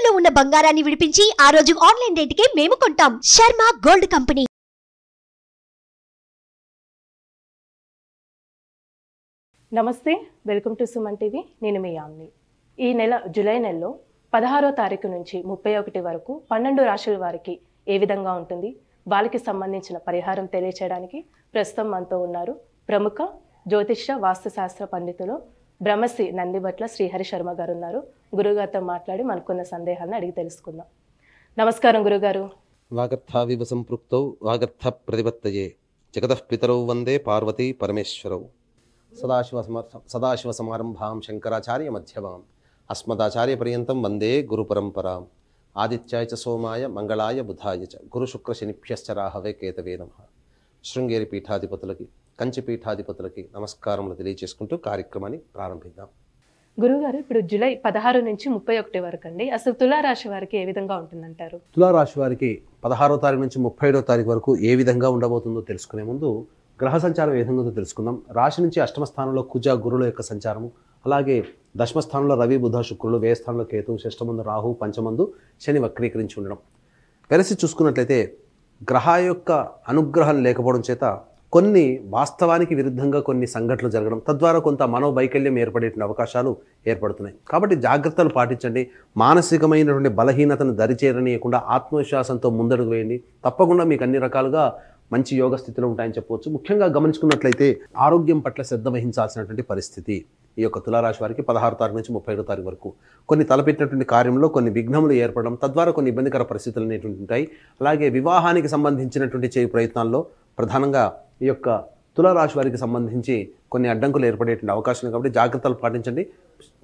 తాకట్టులో ఉన్న బంగారాన్ని విడిపించి ఆ రోజు ఆన్లైన్ రేటుకే మేము కొంటాం. Sharma gold company. నమస్తే, వెల్కమ్ టు సుమన్ టీవీ. నేను మీ యామ్ని. ఈ నెల జూలై నెలలో 16వ తారీఖు నుంచి 31 వరకు 12 రాశుల వారికి ఏ విధంగా ఉంటుంది, వాళ్ళకి సంబంధించిన పరిహారం తెలియచేయడానికి ప్రస్తుతం మనతో ఉన్నారు ప్రముఖ జ్యోతిష్య వాస్తుశాస్త్ర పండితులు బ్రహ్మశ్రీ నందిబట్ల శ్రీహరి శర్మ గారు ఉన్నారు. గురుగారితో మాట్లాడి మనకున్న సందేహాలను అడిగి తెలుసుకుందాం. నమస్కారం గురుగారు. వాగర్థావివ సంపృక్తౌ వాగర్థ ప్రతిపత్తయే జగతః పితరౌ వందే పార్వతీ పరమేశ్వరౌ. సదాశివ సమారంభాం శంకరాచార్య మధ్యమాం అస్మదాచార్య పర్యంతం వందే గురు పరంపరాం. ఆదిత్యాయ చ సోమాయ మంగళాయ బుధాయ చ గురు శుక్ర శనిభ్యశ్చ రాహవే కేతవే నమః. శృంగేరి పీఠాధిపతులకి, కంచి పీఠాధిపతులకి నమస్కారములు తెలియజేసుకుంటూ కార్యక్రమాన్ని ప్రారంభిద్దాం. గురుగారు, ఇప్పుడు జూలై 16 నుంచి 31 వరకు అండి, అసలు తులారాశి వారికి ఏ విధంగా ఉంటుందంటారు? తులారాశి వారికి 16వ తారీఖు నుంచి 31వ తారీఖు వరకు ఏ విధంగా ఉండబోతుందో తెలుసుకునే ముందు గ్రహ సంచారం ఏ విధంగా తెలుసుకుందాం. రాశి నుంచి అష్టమ స్థానంలో కుజ గురుల యొక్క సంచారము, అలాగే దశమ స్థానంలో రవి బుధ శుక్రులు, వ్యయ స్థానంలో కేతు, షష్టమందు రాహు, పంచమందు శని వక్రీకరించి ఉండడం. వెరసి చూసుకున్నట్లయితే గ్రహ యొక్క అనుగ్రహం లేకపోవడం చేత కొన్ని వాస్తవానికి విరుద్ధంగా కొన్ని సంఘటనలు జరగడం, తద్వారా కొంత మనోవైకల్యం ఏర్పడే అవకాశాలు ఏర్పడుతున్నాయి. కాబట్టి జాగ్రత్తలు పాటించండి. మానసికమైనటువంటి బలహీనతను దరిచేరనీయకుండా ఆత్మవిశ్వాసంతో ముందడుగు వేయండి. తప్పకుండా మీకు అన్ని రకాలుగా మంచి యోగ స్థితిలో ఉంటాయని చెప్పవచ్చు. ముఖ్యంగా గమనించుకున్నట్లయితే ఆరోగ్యం పట్ల శ్రద్ధ వహించాల్సినటువంటి పరిస్థితి ఈ యొక్క తులారాశి వారికి 16వ తారీఖు నుంచి 31వ తారీఖు వరకు. కొన్ని తలపెట్టినటువంటి కార్యంలో కొన్ని విఘ్నములు ఏర్పడడం, తద్వారా కొన్ని ఇబ్బందికర పరిస్థితులు అనేటువంటి ఉంటాయి. అలాగే వివాహానికి సంబంధించినటువంటి చేయ ప్రయత్నాల్లో ప్రధానంగా ఈ యొక్క తులారాశి వారికి సంబంధించి కొన్ని అడ్డంకులు ఏర్పడేటువంటి అవకాశం ఉంది. కాబట్టి జాగ్రత్తలు పాటించండి.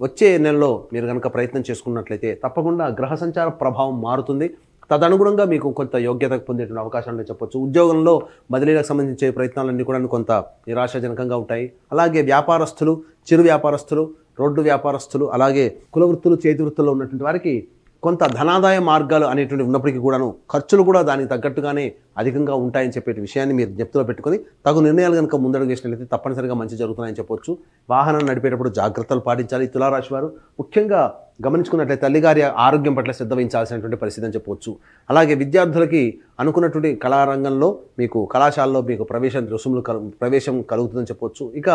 వచ్చే నెలలో మీరు కనుక ప్రయత్నం చేసుకున్నట్లయితే తప్పకుండా గ్రహ సంచార ప్రభావం మారుతుంది. తదనుగుణంగా మీకు కొంత యోగ్యత పొందేటువంటి అవకాశాలను చెప్పొచ్చు. ఉద్యోగంలో బదిలీలకు సంబంధించే ప్రయత్నాలన్నీ కూడా కొంత నిరాశాజనకంగా ఉంటాయి. అలాగే వ్యాపారస్తులు, చిరు వ్యాపారస్తులు, రోడ్డు వ్యాపారస్తులు, అలాగే కుల వృత్తులు, చేతి వృత్తుల్లో ఉన్నటువంటి వారికి కొంత ధనాదాయ మార్గాలు అనేటువంటి ఉన్నప్పటికీ కూడాను ఖర్చులు కూడా దానికి తగ్గట్టుగానే అధికంగా ఉంటాయని చెప్పే విషయాన్ని మీరు జ్ఞప్తిలో పెట్టుకొని తగు నిర్ణయాలు కనుక ముందడుగు వేసినట్లయితే తప్పనిసరిగా మంచి జరుగుతున్నాయని చెప్పొచ్చు. వాహనం నడిపేటప్పుడు జాగ్రత్తలు పాటించాలి. తులారాశి వారు ముఖ్యంగా గమనించుకున్నట్లయితే తల్లిగారి ఆరోగ్యం పట్ల శ్రద్ధ వహించాల్సినటువంటి పరిస్థితి అని చెప్పవచ్చు. అలాగే విద్యార్థులకి అనుకున్నటువంటి కళారంగంలో మీకు కళాశాలలో మీకు ప్రవేశం కలుగుతుందని చెప్పవచ్చు. ఇక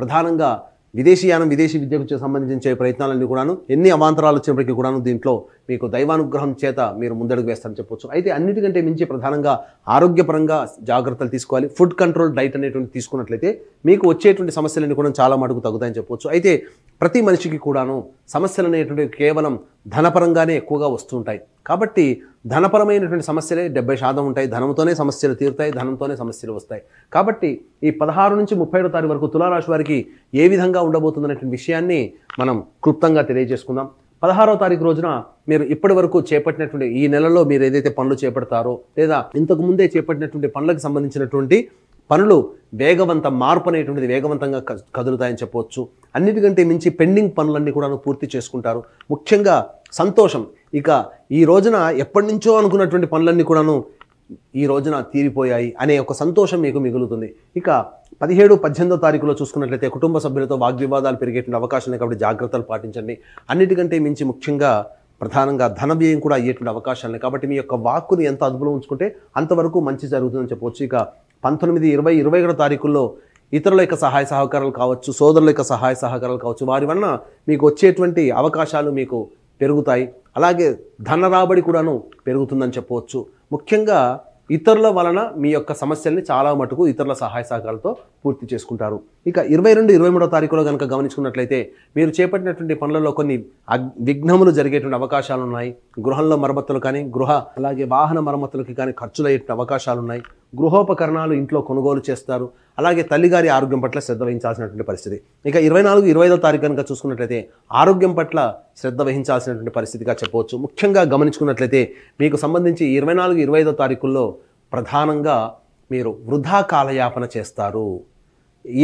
ప్రధానంగా విదేశీయానం, విదేశీ విద్యకు సంబంధించే ప్రయత్నాలన్నీ కూడాను ఎన్ని అవాంతరాలు వచ్చినప్పటికీ కూడాను దీంట్లో మీకు దైవానుగ్రహం చేత మీరు ముందడుగు వేస్తారని చెప్పొచ్చు. అయితే అన్నిటికంటే మించి ప్రధానంగా ఆరోగ్యపరంగా జాగ్రత్తలు తీసుకోవాలి. ఫుడ్ కంట్రోల్ డైట్ అనేటువంటి తీసుకున్నట్లయితే మీకు వచ్చేటువంటి సమస్యలన్నీ కూడా చాలా మటుకు తగ్గుతాయని చెప్పొచ్చు. అయితే ప్రతి మనిషికి కూడాను సమస్యలు అనేటువంటివి కేవలం ధనపరంగానే ఎక్కువగా వస్తుంటాయి. కాబట్టి ధనపరమైనటువంటి సమస్యలే 70% ఉంటాయి. ధనంతోనే సమస్యలు తీరుతాయి, ధనంతోనే సమస్యలు వస్తాయి. కాబట్టి ఈ 16 నుంచి 31వ తారీఖు వరకు తులారాశి వారికి ఏ విధంగా ఉండబోతుందనేటువంటి విషయాన్ని మనం క్లుప్తంగా తెలియజేసుకుందాం. 16వ తారీఖు రోజున మీరు ఇప్పటి వరకు చేపట్టినటువంటి ఈ నెలలో మీరు ఏదైతే పనులు చేపడతారో లేదా ఇంతకు ముందే చేపట్టినటువంటి పనులకు సంబంధించినటువంటి పనులు మార్పు అనేటువంటిది వేగవంతంగా కదులుతాయని చెప్పవచ్చు. అన్నిటికంటే మించి పెండింగ్ పనులన్నీ కూడా పూర్తి చేసుకుంటారు. ముఖ్యంగా సంతోషం. ఇక ఈ రోజున ఎప్పటి నుంచో అనుకున్నటువంటి పనులన్నీ కూడాను ఈ రోజున తీరిపోయాయి అనే ఒక సంతోషం మీకు మిగులుతుంది. ఇక 17, 18వ తారీఖులో చూసుకున్నట్లయితే కుటుంబ సభ్యులతో వాగ్వివాదాలు పెరిగేటువంటి అవకాశం ఉంది. కాబట్టి జాగ్రత్తలు పాటించండి. అన్నిటికంటే మించి ముఖ్యంగా ప్రధానంగా ధన వ్యయం కూడా అయ్యేటువంటి అవకాశాలు ఉన్నాయి. కాబట్టి మీ యొక్క వాక్కుని ఎంత అదుపులో ఉంచుకుంటే అంతవరకు మంచి జరుగుతుందని చెప్పవచ్చు. ఇక 19, 20, 21వ తారీఖుల్లో ఇతరుల యొక్క సహాయ సహకారాలు కావచ్చు, సోదరుల యొక్క సహాయ సహకారాలు కావచ్చు, వారి వలన మీకు వచ్చేటువంటి అవకాశాలు మీకు పెరుగుతాయి. అలాగే ధన రాబడి కూడాను పెరుగుతుందని చెప్పవచ్చు. ముఖ్యంగా ఇతరుల వలన మీ యొక్క సమస్యల్ని చాలా మటుకు ఇతరుల సహాయ సహకారాలతో పూర్తి చేసుకుంటారు. ఇక 22, 23వ తారీఖులో కనుక గమనించుకున్నట్లయితే మీరు చేపట్టినటువంటి పనులలో కొన్ని విఘ్నములు జరిగేటువంటి అవకాశాలు ఉన్నాయి. గృహంలో మరమ్మతులు కానీ అలాగే వాహన మరమ్మతులకి కానీ ఖర్చులు అయ్యేటువంటి అవకాశాలు ఉన్నాయి. గృహోపకరణాలు ఇంట్లో కొనుగోలు చేస్తారు. అలాగే తల్లిగారి ఆరోగ్యం పట్ల శ్రద్ధ వహించాల్సినటువంటి పరిస్థితి. ఇక 24, 25వ తారీఖు కనుక చూసుకున్నట్లయితే ఆరోగ్యం పట్ల శ్రద్ధ వహించాల్సినటువంటి పరిస్థితిగా చెప్పవచ్చు. ముఖ్యంగా గమనించుకున్నట్లయితే మీకు సంబంధించి 24, 25వ తారీఖుల్లో ప్రధానంగా మీరు వృధా కాలయాపన చేస్తారు.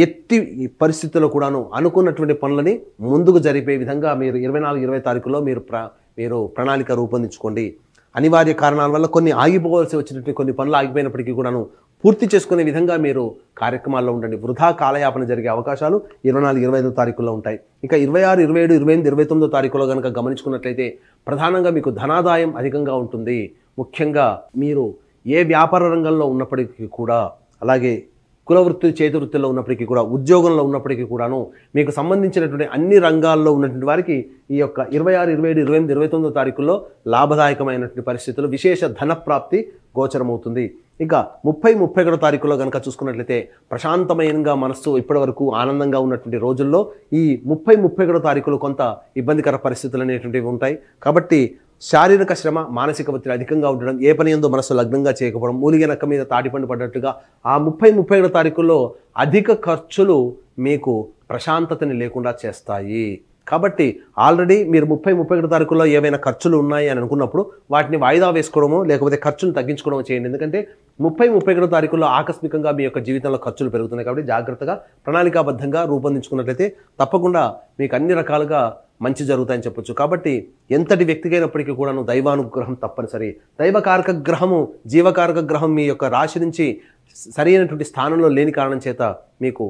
ఎట్టి పరిస్థితుల్లో కూడాను అనుకున్నటువంటి పనులని ముందుకు జరిపే విధంగా మీరు 24, 20 తారీఖుల్లో మీరు ప్రణాళిక రూపొందించుకోండి. అనివార్య కారణాల వల్ల కొన్ని ఆగిపోవాల్సి వచ్చినటువంటి కొన్ని పనులు ఆగిపోయినప్పటికీ కూడాను పూర్తి చేసుకునే విధంగా మీరు కార్యక్రమాల్లో ఉండండి. వృధా కాలయాపన జరిగే అవకాశాలు 24, 25 తారీఖుల్లో ఉంటాయి. ఇక 26, 27, 28, 29 తారీఖులో కనుక గమనించుకున్నట్లయితే ప్రధానంగా మీకు ధనాదాయం అధికంగా ఉంటుంది. ముఖ్యంగా మీరు ఏ వ్యాపార రంగంలో ఉన్నప్పటికీ కూడా, అలాగే కులవృత్తి చేతి వృత్తిలో ఉన్నప్పటికీ కూడా, ఉద్యోగంలో ఉన్నప్పటికీ కూడాను మీకు సంబంధించినటువంటి అన్ని రంగాల్లో ఉన్నటువంటి వారికి ఈ యొక్క 26, 27, 28, 29 తారీఖుల్లో లాభదాయకమైనటువంటి పరిస్థితులు, విశేష ధన ప్రాప్తి గోచరమవుతుంది. ఇక 30, 31 తారీఖులో కనుక చూసుకున్నట్లయితే ప్రశాంతమైనగా మనస్సు ఇప్పటి వరకు ఆనందంగా ఉన్నటువంటి రోజుల్లో ఈ 30, 31 తారీఖులు కొంత ఇబ్బందికర పరిస్థితులు అనేటువంటివి ఉంటాయి. కాబట్టి శారీరక శ్రమ, మానసిక ఒత్తిడి అధికంగా ఉండడం, ఏ పని ఎందో మనసు లగ్నంగా చేయకపోవడం, మూలిగే నక్క మీద తాటిపండు పడ్డట్టుగా ఆ 30, 31 తారీఖుల్లో అధిక ఖర్చులు మీకు ప్రశాంతతని లేకుండా చేస్తాయి. కాబట్టి ఆల్రెడీ మీరు 30, 31 తారీఖుల్లో ఏవైనా ఖర్చులు ఉన్నాయి అని అనుకున్నప్పుడు వాటిని వాయిదా వేసుకోవడమో లేకపోతే ఖర్చును తగ్గించుకోవడమో చేయండి. ఎందుకంటే 30, 31 తారీఖుల్లో ఆకస్మికంగా మీ యొక్క జీవితంలో ఖర్చులు పెరుగుతున్నాయి. కాబట్టి జాగ్రత్తగా ప్రణాళికాబద్ధంగా రూపొందించుకున్నట్లయితే తప్పకుండా మీకు అన్ని రకాలుగా మంచి జరుగుతాయని చెప్పొచ్చు. కాబట్టి ఎంతటి వ్యక్తికైనప్పటికీ కూడాను దైవానుగ్రహం తప్పనిసరి. దైవకారక గ్రహము, జీవకారక గ్రహం మీ యొక్క రాశి నుంచి సరైనటువంటి స్థానంలో లేని కారణం చేత మీకు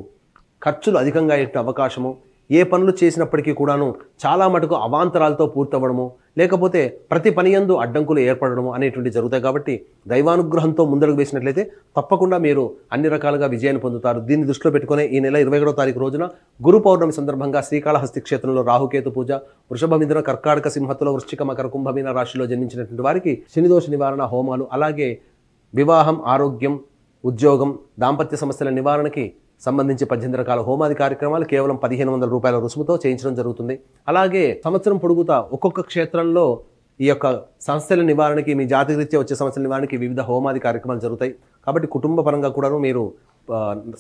ఖర్చులు అధికంగా అయ్యే అవకాశము, ఏ పనులు చేసినప్పటికీ కూడాను చాలా మటుకు అవాంతరాలతో పూర్తవ్వడము, లేకపోతే ప్రతి పని యందు అడ్డంకులు ఏర్పడడము అనేటువంటి జరుగుతాయి. కాబట్టి దైవానుగ్రహంతో ముందడుగు వేసినట్లయితే తప్పకుండా మీరు అన్ని రకాలుగా విజయాన్ని పొందుతారు. దీన్ని దృష్టిలో పెట్టుకునే ఈ నెల 21వ తారీఖు రోజున గురు పౌర్ణమి సందర్భంగా శ్రీకాళహస్తి క్షేత్రంలో రాహుకేతు పూజ, వృషభ, మిథున, కర్కాటక, సింహతుల, వృశ్చిక, మకర, కుంభమీన రాశిలో జన్మించినటువంటి వారికి శనిదోష నివారణ హోమాలు, అలాగే వివాహం, ఆరోగ్యం, ఉద్యోగం, దాంపత్య సమస్యల నివారణకి సంబంధించి 18 రకాల హోమాది కార్యక్రమాలు కేవలం 1500 రూపాయల రుసుముతో చేయించడం జరుగుతుంది. అలాగే సంవత్సరం పొడుగుతా ఒక్కొక్క క్షేత్రంలో ఈ యొక్క సమస్యల నివారణకి, మీ జాతకరీత్యా వచ్చే సమస్యల నివారణకి వివిధ హోమాది కార్యక్రమాలు జరుగుతాయి. కాబట్టి కుటుంబ పరంగా కూడాను మీరు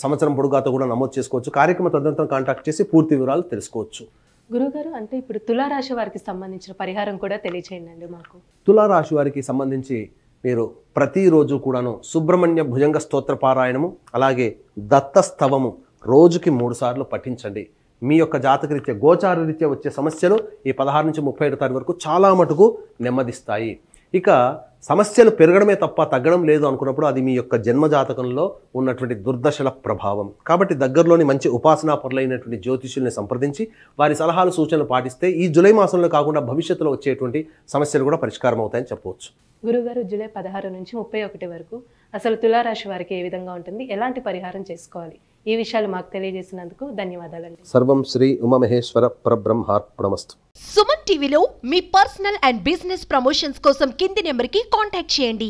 సంవత్సరం పొడుగాతో కూడా నమోదు చేసుకోవచ్చు. కార్యక్రమ తదనంతరం కాంటాక్ట్ చేసి పూర్తి వివరాలు తెలుసుకోవచ్చు. గురుగారు, అంటే ఇప్పుడు తులారాశి వారికి సంబంధించిన పరిహారం కూడా తెలియచేయండి మాకు. తులారాశి వారికి సంబంధించి మీరు ప్రతిరోజు కూడాను సుబ్రహ్మణ్య భుజంగ స్తోత్ర పారాయణము, అలాగే దత్తస్తవము రోజుకి 3 సార్లు పఠించండి. మీ యొక్క జాతకరీత్యా, గోచార రీత్యా వచ్చే సమస్యలు ఈ 16 నుంచి 31 తారీఖు వరకు చాలా మటుకు నెమ్మదిస్తాయి. ఇక సమస్యలు పెరగడమే తప్ప తగ్గడం లేదు అనుకున్నప్పుడు అది మీ యొక్క జన్మ జాతకంలో ఉన్నటువంటి దుర్దశల ప్రభావం. కాబట్టి దగ్గరలోని మంచి ఉపాసనా పరులైనటువంటి జ్యోతిష్యుల్ని సంప్రదించి వారి సలహాలు, సూచనలు పాటిస్తే ఈ జూలై మాసంలో కాకుండా భవిష్యత్తులో వచ్చేటువంటి సమస్యలు కూడా పరిష్కారం అవుతాయని చెప్పవచ్చు. గురుగారు, జూలై 16 నుంచి 31 వరకు అసలు తులారాశి వారికి ఏ విధంగా ఉంటుంది, ఎలాంటి పరిహారం చేసుకోవాలి, ఈ విషయాలు మాకు తెలియజేసినందుకు ధన్యవాదాలండి. సర్వం శ్రీ ఉమామహేశ్వర పరబ్రహ్మార్పణమస్తు. సుమన్ టీవీలో మీ పర్సనల్ అండ్ బిజినెస్ ప్రమోషన్స్ కోసం కింది నెంబర్కి కాంటాక్ట్ చేయండి.